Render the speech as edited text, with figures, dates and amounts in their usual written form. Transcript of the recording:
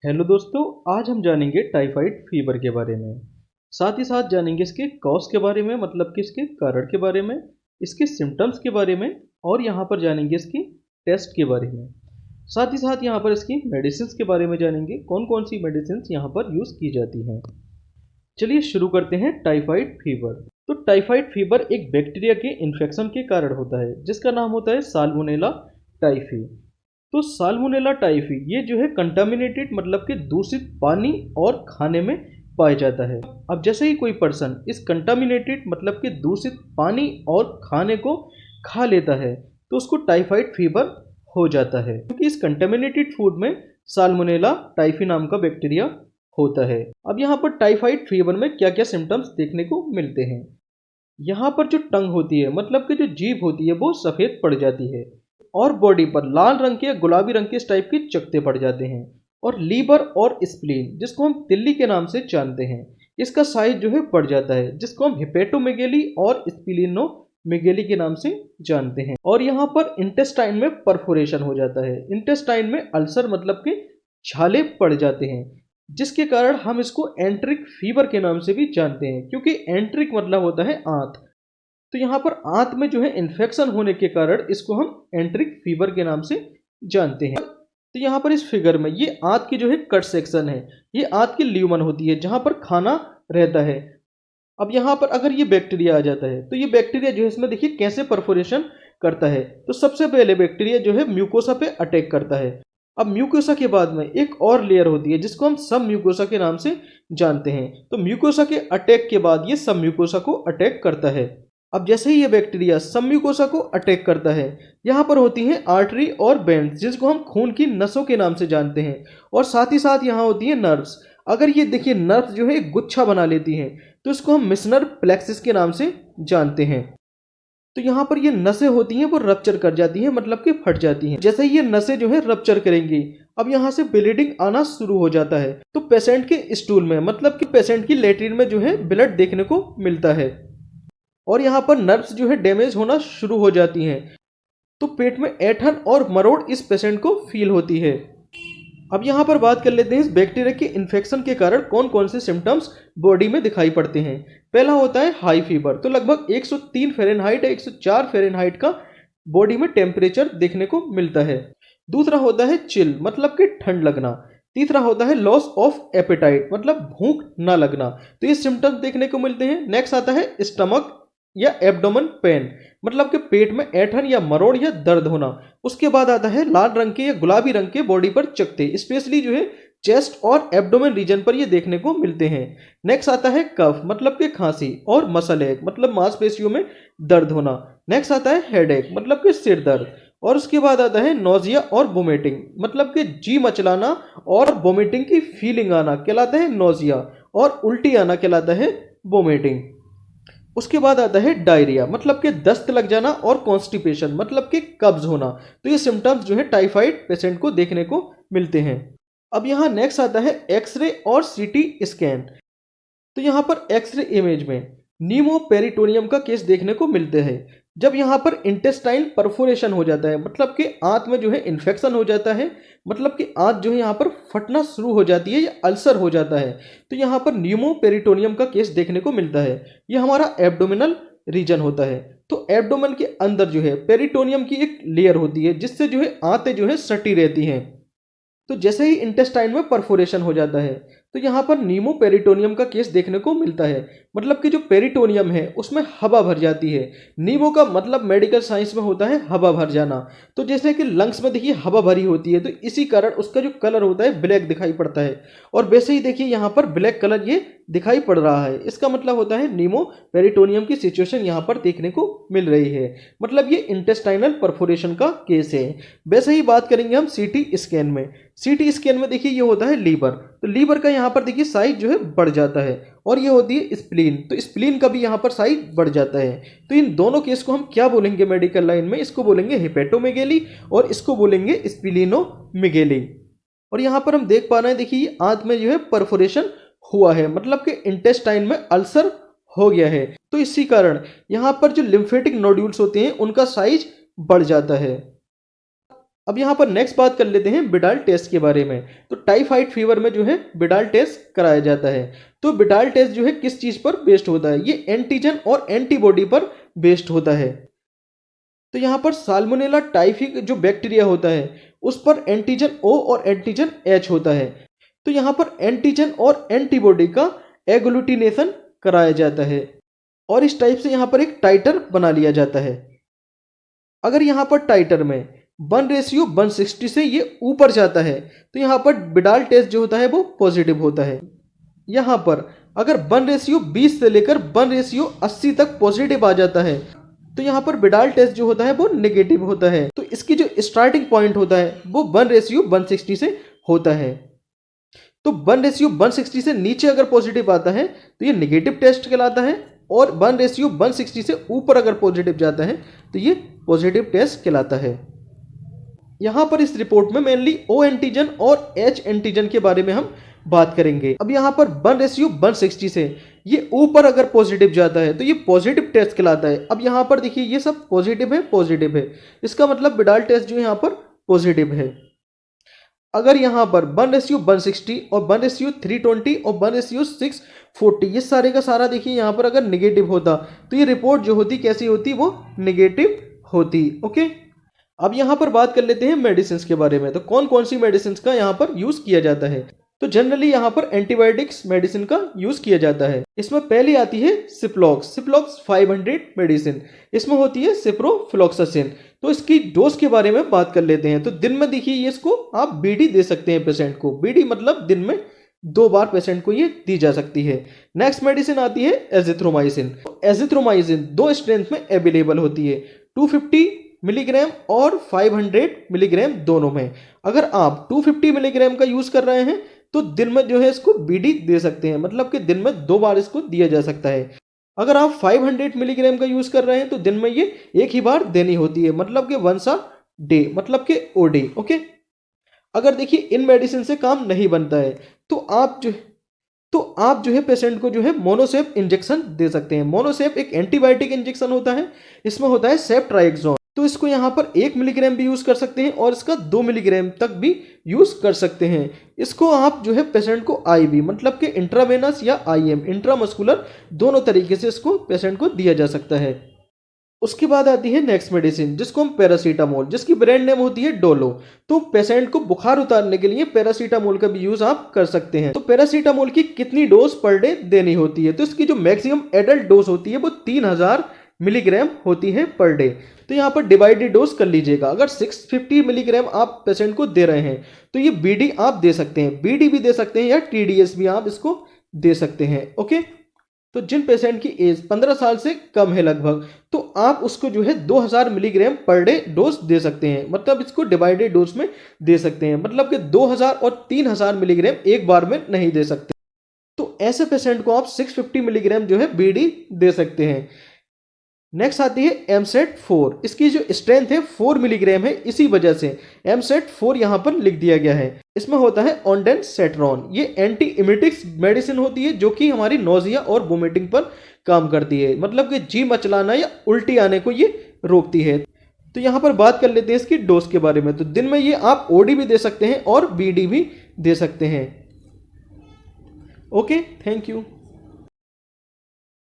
Hello दोस्तों, आज हम जानेंगे टाइफाइड फीवर के बारे में। साथ ही साथ जानेंगे इसके कॉज के बारे में, मतलब कि इसके कारण के बारे में, इसके सिम्टम्स के बारे में, और यहाँ पर जानेंगे इसकी टेस्ट के बारे में। साथ ही साथ यहाँ पर इसकी मेडिसिन्स के बारे में जानेंगे, कौन कौन सी मेडिसिन्स यहाँ पर यूज़ की जाती हैं। चलिए शुरू करते हैं टाइफाइड फीवर। तो टाइफाइड फीवर एक बैक्टीरिया के इन्फेक्शन के कारण होता है, जिसका नाम होता है साल्मोनेला टाइफी। तो साल्मोनेला टाइफी ये जो है कंटामिनेटेड, मतलब कि दूषित पानी और खाने में पाया जाता है। अब जैसे ही कोई पर्सन इस कंटामिनेटेड, मतलब कि दूषित पानी और खाने को खा लेता है, तो उसको टाइफाइड फीवर हो जाता है, क्योंकि इस कंटामिनेटेड फूड में साल्मोनेला टाइफी नाम का बैक्टीरिया होता है। अब यहाँ पर टाइफाइड फीवर में क्या क्या सिम्टम्स देखने को मिलते हैं। यहाँ पर जो टंग होती है, मतलब कि जो जीभ होती है, वो सफ़ेद पड़ जाती है और बॉडी पर लाल रंग के या गुलाबी रंग के इस टाइप के चकत्ते पड़ जाते हैं। और लीवर और स्प्लीन, जिसको हम तिल्ली के नाम से जानते हैं, इसका साइज जो है बढ़ जाता है, जिसको हम हिपेटोमेगेली और स्प्लीनोमेगेली के नाम से जानते हैं। और यहाँ पर इंटेस्टाइन में परफोरेशन हो जाता है, इंटेस्टाइन में अल्सर, मतलब कि छाले पड़ जाते हैं, जिसके कारण हम इसको एंट्रिक फीवर के नाम से भी जानते हैं, क्योंकि एंट्रिक मतलब होता है आंत। तो यहाँ पर आंत में जो है इन्फेक्शन होने के कारण इसको हम एंट्रिक फीवर के नाम से जानते हैं। तो यहाँ पर इस फिगर में ये आंत की जो है कट सेक्शन है, ये आंत की ल्यूमन होती है जहाँ पर खाना रहता है। अब यहाँ पर अगर ये बैक्टीरिया आ जाता है, तो ये बैक्टीरिया जो है इसमें देखिए कैसे परफोरेशन करता है। तो सबसे पहले बैक्टीरिया जो है म्यूकोसा पे अटैक करता है। अब म्यूकोसा के बाद में एक और लेयर होती है, जिसको हम सब म्यूकोसा के नाम से जानते हैं। तो म्यूकोसा के अटैक के बाद ये सब म्यूकोसा को अटैक करता है। अब जैसे ही ये बैक्टीरिया सब म्यूकोसा को अटैक करता है, यहाँ पर होती हैं आर्टरी और वेन्स, जिसको हम खून की नसों के नाम से जानते हैं। और साथ ही साथ यहाँ होती है नर्व्स। अगर ये देखिए नर्व्स जो है एक गुच्छा बना लेती हैं, तो इसको हम मिशनर प्लेक्सिस के नाम से जानते हैं। तो यहाँ पर ये नसें होती हैं वो रप्चर कर जाती हैं, मतलब कि फट जाती हैं। जैसे ही ये नसें जो है रप्चर करेंगी, अब यहाँ से ब्लीडिंग आना शुरू हो जाता है। तो पेशेंट के स्टूल में, मतलब कि पेशेंट की लेट्रिन में जो है ब्लड देखने को मिलता है। और यहाँ पर नर्व्स जो है डैमेज होना शुरू हो जाती हैं। तो पेट में ऐंठन और मरोड़ इस पेशेंट को फील होती है। अब यहाँ पर बात कर लेते हैं इस बैक्टीरिया के इन्फेक्शन के कारण कौन कौन से सिम्टम्स बॉडी में दिखाई पड़ते हैं। पहला होता है हाई फीवर। तो लगभग 103 फ़ारेनहाइट या 104 फ़ारेनहाइट का बॉडी में टेम्परेचर देखने को मिलता है। दूसरा होता है चिल, मतलब कि ठंड लगना। तीसरा होता है लॉस ऑफ एपेटाइट, मतलब भूख ना लगना। तो ये सिम्टम्स देखने को मिलते हैं। नेक्स्ट आता है स्टमक या एब्डोमेन पेन, मतलब कि पेट में ऐंठन या मरोड़ या दर्द होना। उसके बाद आता है लाल रंग के या गुलाबी रंग के बॉडी पर चकत्ते, स्पेशली जो है चेस्ट और एब्डोमेन रीजन पर ये देखने को मिलते हैं। नेक्स्ट आता है कफ, मतलब कि खांसी, और मसल एक, मतलब मांसपेशियों में दर्द होना। नेक्स्ट आता है हेडेक, मतलब कि सिर दर्द। और उसके बाद आता है नोजिया और वोमिटिंग, मतलब कि जी मचलाना और वोमिटिंग की फीलिंग आना कहलाता है नोजिया, और उल्टी आना कहलाता है वोमिटिंग। उसके बाद आता है डायरिया, मतलब कि दस्त लग जाना, और कॉन्स्टिपेशन, मतलब कि कब्ज होना। तो ये सिम्टम्स जो है टाइफाइड पेशेंट को देखने को मिलते हैं। अब यहाँ नेक्स्ट आता है एक्सरे और सीटी स्कैन। तो यहाँ पर एक्सरे इमेज में नीमोपेरिटोनियम का केस देखने को मिलते हैं। जब यहाँ पर इंटेस्टाइन परफोरेशन हो जाता है, मतलब कि आंत में जो है इन्फेक्शन हो जाता है, मतलब कि आंत जो है यहाँ पर फटना शुरू हो जाती है या अल्सर हो जाता है, तो यहाँ पर नीमोपेरिटोनियम का केस देखने को मिलता है। ये हमारा एब्डोमिनल रीजन होता है। तो एब्डोमेन के अंदर जो है पेरिटोनियम की एक लेयर होती है, जिससे जो है आंतें जो है सटी रहती हैं। तो जैसे ही इंटेस्टाइन में परफोरेशन हो जाता है, तो यहाँ पर नीमोपेरिटोनियम का केस देखने को मिलता है, मतलब कि जो पेरिटोनियम है उसमें हवा भर जाती है। नीमो का मतलब मेडिकल साइंस में होता है हवा भर जाना। तो जैसे कि लंग्स में देखिए हवा भरी होती है, तो इसी कारण उसका जो कलर होता है ब्लैक दिखाई पड़ता है। और वैसे ही देखिए यहाँ पर ब्लैक कलर ये दिखाई पड़ रहा है, इसका मतलब होता है नीमोपेरिटोनियम की सिचुएशन यहाँ पर देखने को मिल रही है, मतलब ये इंटेस्टाइनल परफोरेशन का केस है। वैसे ही बात करेंगे हम सीटी स्कैन में। सीटी स्कैन में देखिए ये होता है लीवर। तो लीवर का यहाँ पर देखिए साइज जो है बढ़ जाता है, और ये होती है स्प्लीन। तो स्प्लीन का भी यहाँ पर साइज बढ़ जाता है। तो इन दोनों केस को हम क्या बोलेंगे मेडिकल लाइन में, इसको बोलेंगे हिपेटोमेगेली और इसको बोलेंगे स्प्लीनोमेगेली। और यहाँ पर हम देख पा रहे हैं, देखिए आंत में जो है परफोरेशन हुआ है, मतलब कि इंटेस्टाइन में अल्सर हो गया है। तो इसी कारण यहाँ पर जो लिम्फेटिक नोड्यूल्स होते हैं उनका साइज बढ़ जाता है। अब यहाँ पर नेक्स्ट बात कर लेते हैं बिडाल टेस्ट के बारे में। तो टाइफाइड फीवर में जो है बिडाल टेस्ट कराया जाता है। तो बिडाल टेस्ट जो है किस चीज़ पर बेस्ड होता है? ये एंटीजन और एंटीबॉडी पर बेस्ड होता है। तो यहाँ पर साल्मोनेला टाइफी जो बैक्टीरिया होता है उस पर एंटीजन ओ और एंटीजन एच होता है। तो यहाँ पर एंटीजन और एंटीबॉडी का एग्लूटिनेशन कराया जाता है और इस टाइप से यहाँ पर एक टाइटर बना लिया जाता है। अगर यहाँ पर टाइटर में 1:160 से ये ऊपर जाता है तो यहाँ पर बिडाल टेस्ट जो होता है वो पॉजिटिव होता है। यहाँ पर अगर 1:20 से लेकर 1:80 तक पॉजिटिव आ जाता है तो यहाँ पर बिडाल टेस्ट जो होता है वो नेगेटिव होता है। तो इसकी जो स्टार्टिंग पॉइंट होता है वो 1:160 से होता है। तो 1:160 से नीचे अगर पॉजिटिव आता है तो ये नेगेटिव टेस्ट कहलाता है और 1:160 से ऊपर अगर पॉजिटिव जाता है तो ये पॉजिटिव टेस्ट कहलाता है। यहाँ पर इस रिपोर्ट में मेनली ओ एंटीजन और एच एंटीजन के बारे में हम बात करेंगे। अब यहाँ पर 1:160 से ये ऊपर अगर पॉजिटिव जाता है तो ये पॉजिटिव टेस्ट कहलाता है। अब यहाँ पर देखिए ये सब पॉजिटिव है, इसका मतलब बिडाल टेस्ट जो यहाँ पर पॉजिटिव है। अगर यहाँ पर 1:160 और 1:320 और 1:640 ये सारे का सारा देखिए यहाँ पर अगर नेगेटिव होता तो ये रिपोर्ट जो होती कैसी होती? वो नेगेटिव होती। ओके, अब यहाँ पर बात कर लेते हैं मेडिसिन के बारे में। तो कौन कौन सी मेडिसिन का यहाँ पर यूज किया जाता है? तो जनरली यहाँ पर एंटीबायोटिक्स मेडिसिन का यूज किया जाता है। इसमें पहली आती है सिप्लॉक्स 500 मेडिसिन। इसमें होती है सिप्रोफ्लॉक्सासिन। तो इसकी डोज के बारे में बात कर लेते हैं। तो दिन में देखिए इसको आप बीडी दे सकते हैं पेशेंट को। बीडी मतलब दिन में 2 बार पेशेंट को ये दी जा सकती है। नेक्स्ट मेडिसिन आती है एजिथ्रोमाइसिन। एजिथ्रोमाइसिन 2 स्ट्रेंथ में अवेलेबल होती है, 250 मिलीग्राम और 500 मिलीग्राम दोनों में। अगर आप 250 मिलीग्राम का यूज कर रहे हैं तो दिन में जो है इसको बीडी दे सकते हैं, मतलब कि दिन में 2 बार इसको दिया जा सकता है। अगर आप 500 मिलीग्राम का यूज कर रहे हैं तो दिन में ये एक ही बार देनी होती है, मतलब कि वंस अ डे, मतलब कि ओडी। ओके, अगर देखिए इन मेडिसिन से काम नहीं बनता है तो आप जो है पेशेंट को जो है मोनोसेप इंजेक्शन दे सकते हैं। मोनोसेप एक एंटीबायोटिक इंजेक्शन होता है, इसमें होता है सेफ्ट्राइक्सोन। तो इसको यहाँ पर 1 मिलीग्राम भी यूज कर सकते हैं और इसका 2 मिलीग्राम तक भी यूज कर सकते हैं। इसको आप जो है पेशेंट को आईवी मतलब कि इंट्रावेनस या आईएम इंट्रामस्कुलर दोनों तरीके से इसको पेशेंट को दिया जा सकता है। उसके बाद आती है नेक्स्ट मेडिसिन जिसको हम पैरासीटामोल, जिसकी ब्रांड नेम होती है डोलो। तो पेशेंट को बुखार उतारने के लिए पैरासीटामोल का भी यूज आप कर सकते हैं। तो पैरासीटामोल की कितनी डोज पर डे देनी होती है? तो इसकी जो मैक्सिमम एडल्ट डोज होती है वो 3000 मिलीग्राम होती है पर डे। तो यहाँ पर डिवाइडेड डोज कर लीजिएगा। अगर 650 मिलीग्राम आप पेशेंट को दे रहे हैं तो ये बीडी आप दे सकते हैं, बीडी भी दे सकते हैं या टीडीएस भी आप इसको दे सकते हैं। ओके, तो जिन पेशेंट की एज 15 साल से कम है लगभग, तो आप उसको जो है 2000 मिलीग्राम पर डे डोज दे सकते हैं, मतलब इसको डिवाइडेड डोज में दे सकते हैं, मतलब कि 2000 और 3000 मिलीग्राम एक बार में नहीं दे सकते। तो ऐसे पेशेंट को आप 650 मिलीग्राम जो है बीडी दे सकते हैं। नेक्स्ट आती है एमसेट 4। इसकी जो स्ट्रेंथ है 4 मिलीग्राम है, इसी वजह से एमसेट 4 यहाँ पर लिख दिया गया है। इसमें होता है ऑन्डेनसेट्रॉन। ये एंटी इमेटिक्स मेडिसिन होती है जो कि हमारी नोजिया और वोमिटिंग पर काम करती है, मतलब कि जी मचलाना या उल्टी आने को ये रोकती है। तो यहाँ पर बात कर लेते हैं इसकी डोज के बारे में। तो दिन में ये आप ओडी भी दे सकते हैं और बीडी भी दे सकते हैं। Okay, thank you.